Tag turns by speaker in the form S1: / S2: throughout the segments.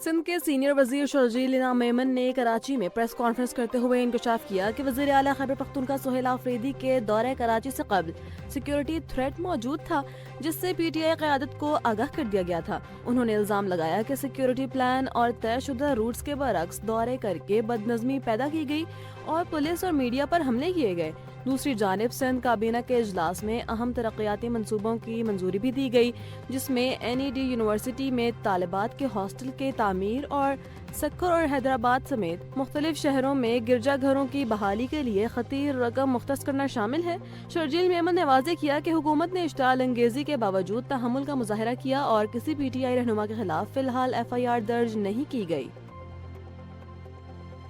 S1: सिंध के सीनियर वजीर शर्जील मेमन ने कराची में प्रेस कॉन्फ्रेंस करते हुए इंकशाफ किया कि वजीर आला खैबर पख्तूनख्वा सुहेल आफरीदी के दौरे कराची से कबल सिक्योरिटी थ्रेट मौजूद था, जिससे पीटीआई क़यादत को आगाह कर दिया गया था। उन्होंने इल्जाम लगाया कि सिक्योरिटी प्लान और तयशुदा रूट्स के बरक्स दौरे करके बदनज़मी पैदा की गई और पुलिस और मीडिया पर हमले किए गए। दूसरी जानिब सिंध काबीना के इजलास में अहम तरक्याती मंसूबों की मंजूरी भी दी गई, जिसमें NED यूनिवर्सिटी में तालिबात के हॉस्टल के तामीर और सक्कर और हैदराबाद समेत मुख्तलिफ शहरों में गिरजा घरों की बहाली के लिए खतीर रकम मुख्तस करना शामिल है। शर्जील मेमन ने वाज़ेह किया कि हुकूमत ने इश्ताल अंगेजी के बावजूद तहम्मुल का मुजाहरा किया और किसी PTI रहनुमा के खिलाफ फिलहाल FIR दर्ज नहीं की गई।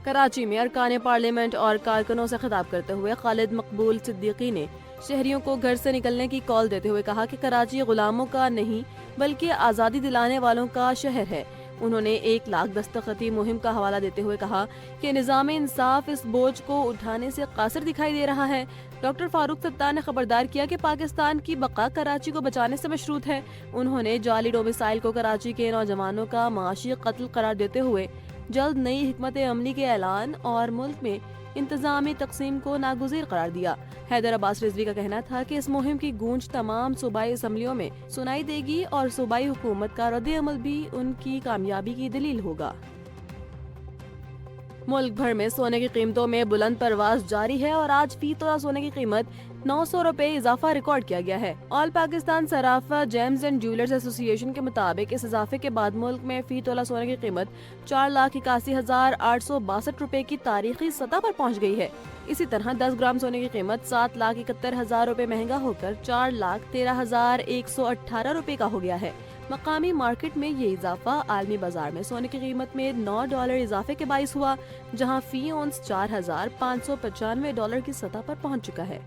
S1: कराची में अरकान पार्लियामेंट और कारकुनों से खिताब करते हुए खालिद मकबूल सिद्दीकी ने शहरियों को घर से निकलने की कॉल देते हुए कहा कि कराची गुलामों का नहीं बल्कि आज़ादी दिलाने वालों का शहर है। उन्होंने 1 लाख दस्तखती मुहिम का हवाला देते हुए कहा कि निज़ाम इंसाफ इस बोझ को उठाने से कासिर दिखाई दे रहा है। डॉक्टर फारूक सत्तार ने खबरदार किया कि पाकिस्तान की बका कराची को बचाने से मशरूत है। उन्होंने जाली डोमिसाइल को कराची के नौजवानों का माशी कत्ल करार देते हुए जल्द नई हिकमत अमली के ऐलान और मुल्क में इंतजामी तकसीम को नागुज़ीर करार दिया। हैदर अब्बास रिजवी का कहना था कि इस मुहिम की गूंज तमाम सूबाई असम्बलियों में सुनाई देगी और सूबाई हुकूमत का रद्द अमल भी उनकी कामयाबी की दलील होगा। मुल्क भर में सोने की कीमतों में बुलंद परवास जारी है और आज फी तोला सोने की कीमत 900 रुपए इजाफा रिकॉर्ड किया गया है। All Pakistan Sarafa James and jewellers association के मुताबिक इस इजाफे के बाद मुल्क में फी तोला सोने की कीमत 4,81,862 रुपए की तारीखी सतह पर पहुंच गई है। इसी तरह 10 ग्राम सोने की कीमत 7,71,000 रुपए महंगा होकर 4,13,118 रुपए का हो गया है। मकामी मार्केट में ये इजाफा आलमी बाजार में सोने की कीमत में $9 इजाफे के बाइस हुआ, जहां फी औंस $4,595 की सतह पर पहुंच चुका है।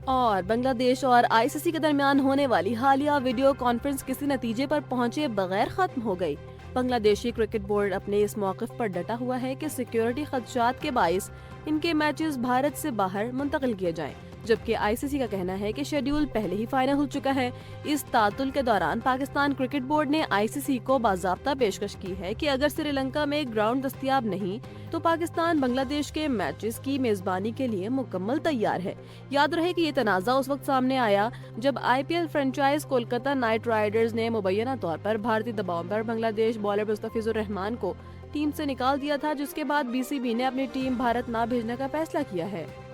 S1: और बांग्लादेश और ICC के दरमियान होने वाली हालिया वीडियो कॉन्फ्रेंस किसी नतीजे पर पहुंचे बगैर खत्म हो गई। बांग्लादेशी क्रिकेट बोर्ड अपने इस मौक़िफ़ पर डटा हुआ है कि सिक्योरिटी खदशात के बाइस इनके मैचेस भारत से बाहर मुंतकिल किए जाएं, जबकि ICC का कहना है कि शेड्यूल पहले ही फाइनल हो चुका है। इस तातुल के दौरान पाकिस्तान क्रिकेट बोर्ड ने ICC को बाज़ाब्ता पेशकश की है कि अगर श्रीलंका में ग्राउंड दस्तयाब नहीं तो पाकिस्तान बांग्लादेश के मैचेस की मेजबानी के लिए मुकम्मल तैयार है। याद रहे कि ये तनाज़ा उस वक्त सामने आया जब IPL franchise Kolkata night Riders ने मुबैना तौर पर भारतीय दबाव पर बांग्लादेश बॉलर मुस्तफिजुर रहमान को टीम से निकाल दिया था, जिसके बाद BCB ने अपनी टीम भारत न भेजने का फैसला किया है।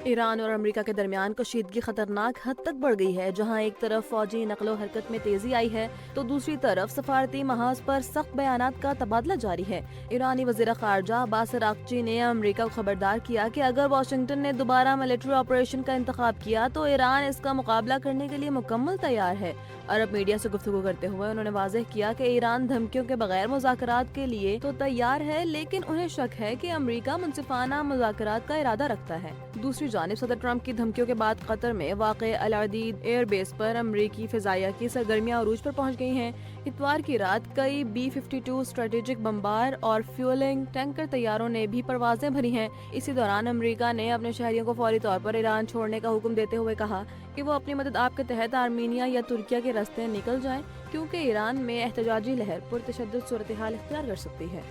S1: ईरान और अमेरिका के दरमियान कशीदगी खतरनाक हद तक बढ़ गई है। जहां एक तरफ फौजी नकलो हरकत में तेजी आई है तो दूसरी तरफ सफारती महाज पर सख्त बयानात का तबादला जारी है। ईरानी वज़ीर ख़ारजा अब्बास अराग़ची ने अमेरिका को खबरदार किया कि अगर वाशिंगटन ने दोबारा मिलिट्री ऑपरेशन का इंतखाब किया तो ईरान इसका मुकाबला करने के लिए मुकम्मल तैयार है। अरब मीडिया से गुफ्तगू करते हुए उन्होंने वाज़ेह किया कि ईरान धमकियों के बगैर मुज़ाकरात के लिए तो तैयार है, लेकिन उन्हें शक है कि अमेरिका मुनसिफाना मुज़ाकरात का इरादा रखता है। दूसरी जानिब सदर ट्रंप की धमकियों के बाद कतर में वाक़े अल अदीद एयर बेस पर अमरीकी फ़िज़ाइया की सरगर्मियां अरूज पर पहुंच गई हैं। इतवार की रात कई B-52 स्ट्रेटेजिक बमबार और फ्यूलिंग टैंकर तैयारों ने भी परवाजें भरी हैं। इसी दौरान अमेरिका ने अपने शहरियों को फौरी तौर पर ईरान छोड़ने का हुक्म देते हुए कहा कि वो अपनी मदद आप के तहत आर्मीनिया या तुर्किया के रास्ते निकल जाएं, क्योंकि ईरान में एहतजाजी लहर पुरतशद्दुद सूरत हाल इख्तियार कर सकती है।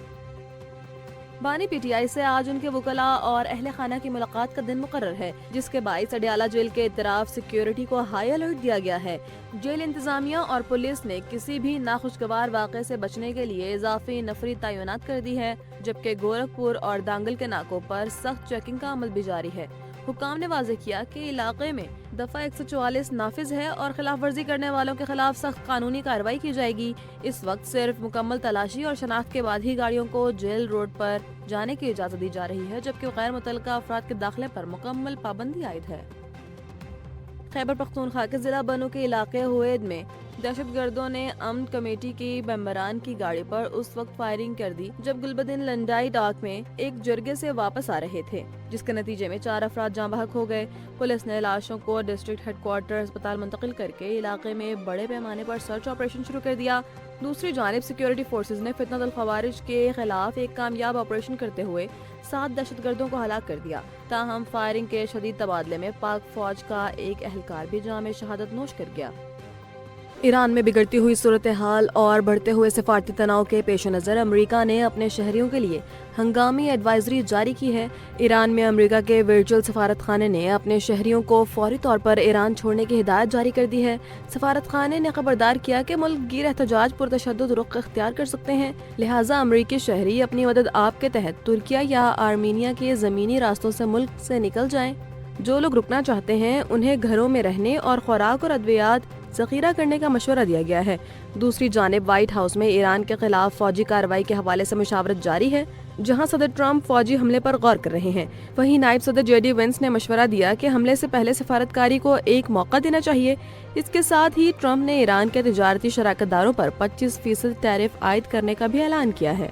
S1: बानी PTI से आज उनके वकला और अहले खाना की मुलाकात का दिन मुकर्रर है, जिसके बाइस अडयाला जेल के इतराफ सिक्योरिटी को हाई अलर्ट दिया गया है। जेल इंतजामिया और पुलिस ने किसी भी नाखुशगवार वाक़े से बचने के लिए इजाफी नफरी तैनात कर दी है, जबकि गोरखपुर और दांगल के नाकों पर सख्त चेकिंग का अमल भी जारी है। हुक्काम ने वाज़ेह किया कि इलाके में दफ़ा 144 नाफिज है और खिलाफ वर्जी करने वालों के खिलाफ सख्त कानूनी कार्रवाई की जाएगी। इस वक्त सिर्फ मुकम्मल तलाशी और शनाख्त के बाद ही गाड़ियों को जेल रोड पर जाने की इजाज़त दी जा रही है, जबकि गैर मुतल्लिका अफराद के दाखिले पर मुकम्मल पाबंदी आयद है। खैबर पख्तूनख्वा के जिला बनू के इलाके हुएद में दहशतगर्दों ने अमन कमेटी की मेंबरान की गाड़ी पर उस वक्त फायरिंग कर दी जब गुलबदीन लंडाई डाक में एक जरगे से वापस आ रहे थे, जिसके नतीजे में 4 अफराद जाँ बहक हो गए। पुलिस ने लाशों को डिस्ट्रिक्ट हेडक्वार्टर अस्पताल मुंतकिल करके इलाके में बड़े पैमाने पर सर्च ऑपरेशन शुरू कर दिया। दूसरी जानिब सिक्योरिटी फोर्सेज ने फितनतुल खवारिज के खिलाफ एक कामयाब ऑपरेशन करते हुए 7 दहशतगर्दों को हलाक कर दिया। ताहम फायरिंग के शदीद तबादले में पाक फौज का एक एहलकार भी जाम शहादत नोश कर गया। ایران میں بگڑتی ہوئی صورتحال اور بڑھتے ہوئے سفارتی تناؤ کے پیش نظر امریکہ نے اپنے شہریوں کے لیے ہنگامی ایڈوائزری جاری کی ہے۔ ایران میں امریکہ کے ورچوئل سفارت خانے نے اپنے شہریوں کو فوری طور پر ایران چھوڑنے کی ہدایت جاری کر دی ہے۔ سفارت خانے نے خبردار کیا کہ ملک گیر احتجاج پرتشدد رخ اختیار کر سکتے ہیں، لہٰذا امریکی شہری اپنی مدد آپ کے تحت ترکیہ یا آرمینیا کے زمینی راستوں سے ملک سے نکل جائیں۔ جو لوگ رکنا چاہتے ہیں انہیں گھروں میں رہنے اور خوراک اور ادویات ذخیرہ کرنے کا مشورہ دیا گیا ہے۔ دوسری جانب وائٹ ہاؤس میں ایران کے خلاف فوجی کارروائی کے حوالے سے مشاورت جاری ہے، جہاں صدر ٹرمپ فوجی حملے پر غور کر رہے ہیں۔ وہیں نائب صدر جے ڈی وینس نے مشورہ دیا کہ حملے سے پہلے سفارتکاری کو ایک موقع دینا چاہیے۔ اس کے ساتھ ہی ٹرمپ نے ایران کے تجارتی شراکت داروں پر 25% ٹیرف عائد کرنے کا بھی اعلان کیا ہے۔